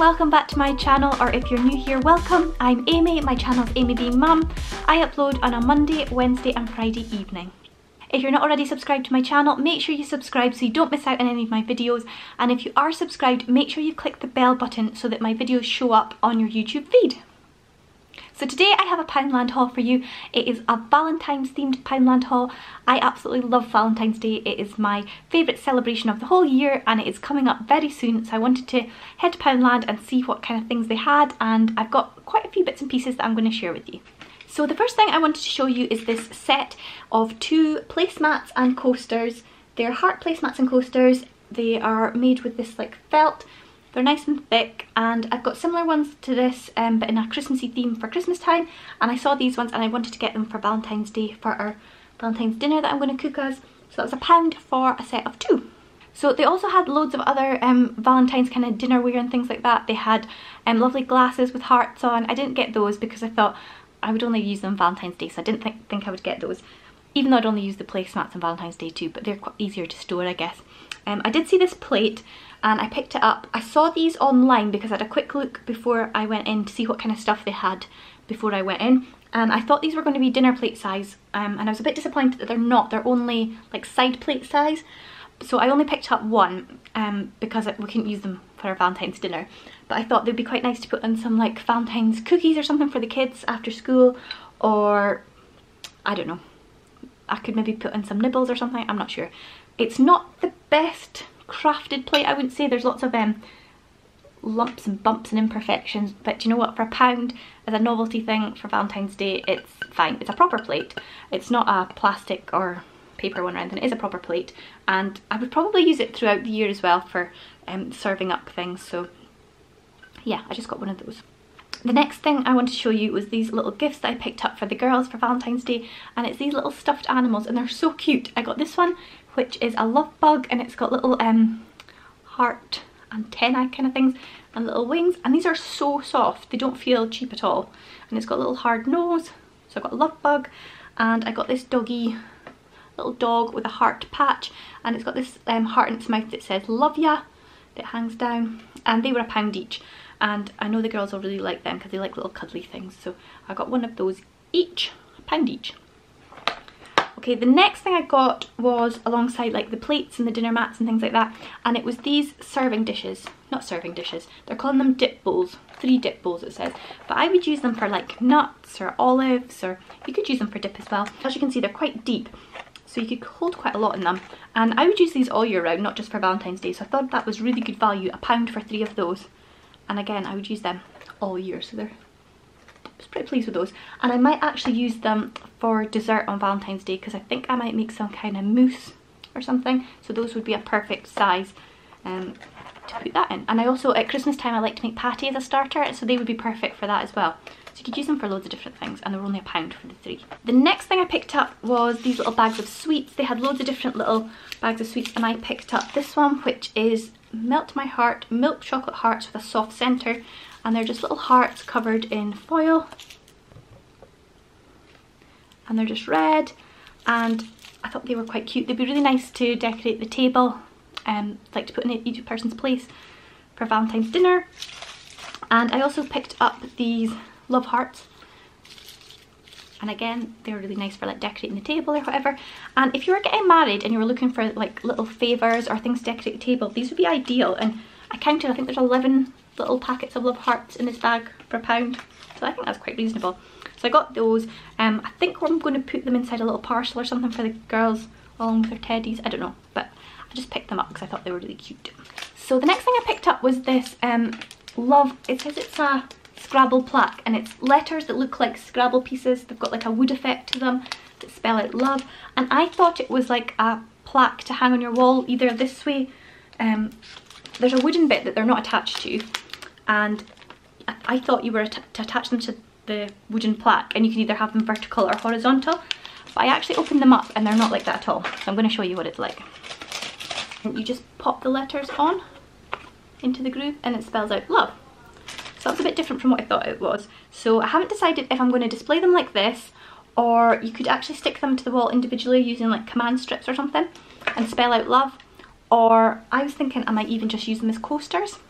welcome back to my channel, or if you're new here, welcome. I'm Amy, my channel is Amy Being Mum. I upload on a Monday, Wednesday and Friday evening. If you're not already subscribed to my channel, make sure you subscribe so you don't miss out on any of my videos, and if you are subscribed, make sure you click the bell button so that my videos show up on your YouTube feed. So today I have a Poundland haul for you. It is a Valentine's themed Poundland haul. I absolutely love Valentine's Day. It is my favourite celebration of the whole year and it is coming up very soon, so I wanted to head to Poundland and see what kind of things they had, and I've got quite a few bits and pieces that I'm going to share with you. So the first thing I wanted to show you is this set of 2 placemats and coasters. They're heart placemats and coasters. They are made with this like felt. They're nice and thick, and I've got similar ones to this but in a Christmassy theme for Christmas time, and I saw these ones and I wanted to get them for Valentine's Day for our Valentine's dinner that I'm going to cook us. So that was £1 for a set of 2. So they also had loads of other Valentine's kind of dinnerware and things like that. They had lovely glasses with hearts on. I didn't get those because I thought I would only use them Valentine's Day, so I didn't think I would get those. Even though I'd only use the placemats on Valentine's Day too, but they're quite easier to store, I guess. I did see this plate and I picked it up. I saw these online because I had a quick look before I went in to see what kind of stuff they had before I went in, and I thought these were going to be dinner plate size, and I was a bit disappointed that they're not. They're only like side plate size, so I only picked up one because we couldn't use them for our Valentine's dinner, but I thought they'd be quite nice to put in some like Valentine's cookies or something for the kids after school, or I don't know, I could maybe put in some nibbles or something, I'm not sure. It's not the best crafted plate, I wouldn't say. There's lots of lumps and bumps and imperfections, but do you know what, for £1 as a novelty thing for Valentine's Day, it's fine. It's a proper plate. It's not a plastic or paper one or anything. It is a proper plate, and I would probably use it throughout the year as well for serving up things. So yeah, I just got one of those. The next thing I wanted to show you was these little gifts that I picked up for the girls for Valentine's Day, and it's these little stuffed animals and they're so cute. I got this one, which is a love bug, and it's got little heart antennae kind of things and little wings, and these are so soft. They don't feel cheap at all, and it's got a little hard nose. So I got a love bug, and I got this little dog with a heart patch, and it's got this heart in its mouth that says love ya, that hangs down, and they were £1 each. And I know the girls will really like them because they like little cuddly things, so I got one of those each, £1 each. Okay, the next thing I got was alongside like the plates and the dinner mats and things like that, and it was these serving dishes. Not serving dishes, they're calling them dip bowls. 3 dip bowls it says, but I would use them for like nuts or olives, or you could use them for dip as well. As you can see, they're quite deep, so you could hold quite a lot in them, and I would use these all year round, not just for Valentine's Day, so I thought that was really good value, £1 for 3 of those. And again, I would use them all year, so I was pretty pleased with those. And I might actually use them for dessert on Valentine's Day because I think I might make some kind of mousse or something, so those would be a perfect size to put that in. And I also, at Christmas time, I like to make patty as a starter, so they would be perfect for that as well. So you could use them for loads of different things, and they were only £1 for the 3. The next thing I picked up was these little bags of sweets. They had loads of different little bags of sweets, and I picked up this one, which is Melt My Heart milk chocolate hearts with a soft centre, and they're just little hearts covered in foil, and they're just red, and I thought they were quite cute. They'd be really nice to decorate the table, like to put in each person's place for Valentine's dinner. And I also picked up these love hearts, and again, they're really nice for like decorating the table or whatever. And if you were getting married and you were looking for like little favours or things to decorate the table, these would be ideal. And I counted, I think there's 11 little packets of love hearts in this bag for £1, so I think that's quite reasonable. So I got those. I think I'm going to put them inside a little parcel or something for the girls along with their teddies, I don't know, but I just picked them up because I thought they were really cute. So the next thing I picked up was this love, it says it's a Scrabble plaque, and it's letters that look like Scrabble pieces. They've got like a wood effect to them that spell out love, and I thought it was like a plaque to hang on your wall either this way. There's a wooden bit that they're not attached to, and I thought you were to attach them to the wooden plaque, and you can either have them vertical or horizontal, but I actually opened them up and they're not like that at all. So I'm going to show you what it's like. And you just pop the letters on into the groove and it spells out love. So that's a bit different from what I thought it was. So I haven't decided if I'm going to display them like this, or you could actually stick them to the wall individually using like command strips or something and spell out love, or I was thinking I might even just use them as coasters.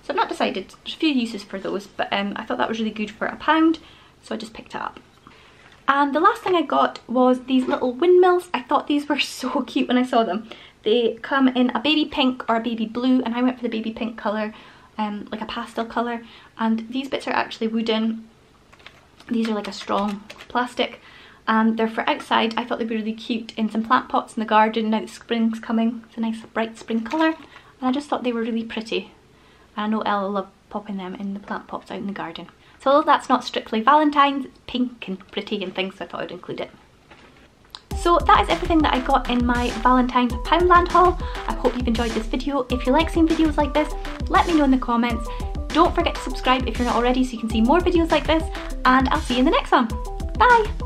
So I've not decided, there's a few uses for those, but I thought that was really good for £1, so I just picked it up. And the last thing I got was these little windmills. I thought these were so cute when I saw them. They come in a baby pink or a baby blue, and I went for the baby pink colour, like a pastel colour. And these bits are actually wooden. These are like a strong plastic, and they're for outside. I thought they'd be really cute in some plant pots in the garden now that spring's coming. It's a nice bright spring colour, and I just thought they were really pretty. And I know Ella loved popping them in the plant pots out in the garden. So although that's not strictly Valentine's, it's pink and pretty and things, so I thought I'd include it. So that is everything that I got in my Valentine's Poundland haul. I hope you've enjoyed this video. If you like seeing videos like this, let me know in the comments. Don't forget to subscribe if you're not already so you can see more videos like this, and I'll see you in the next one. Bye!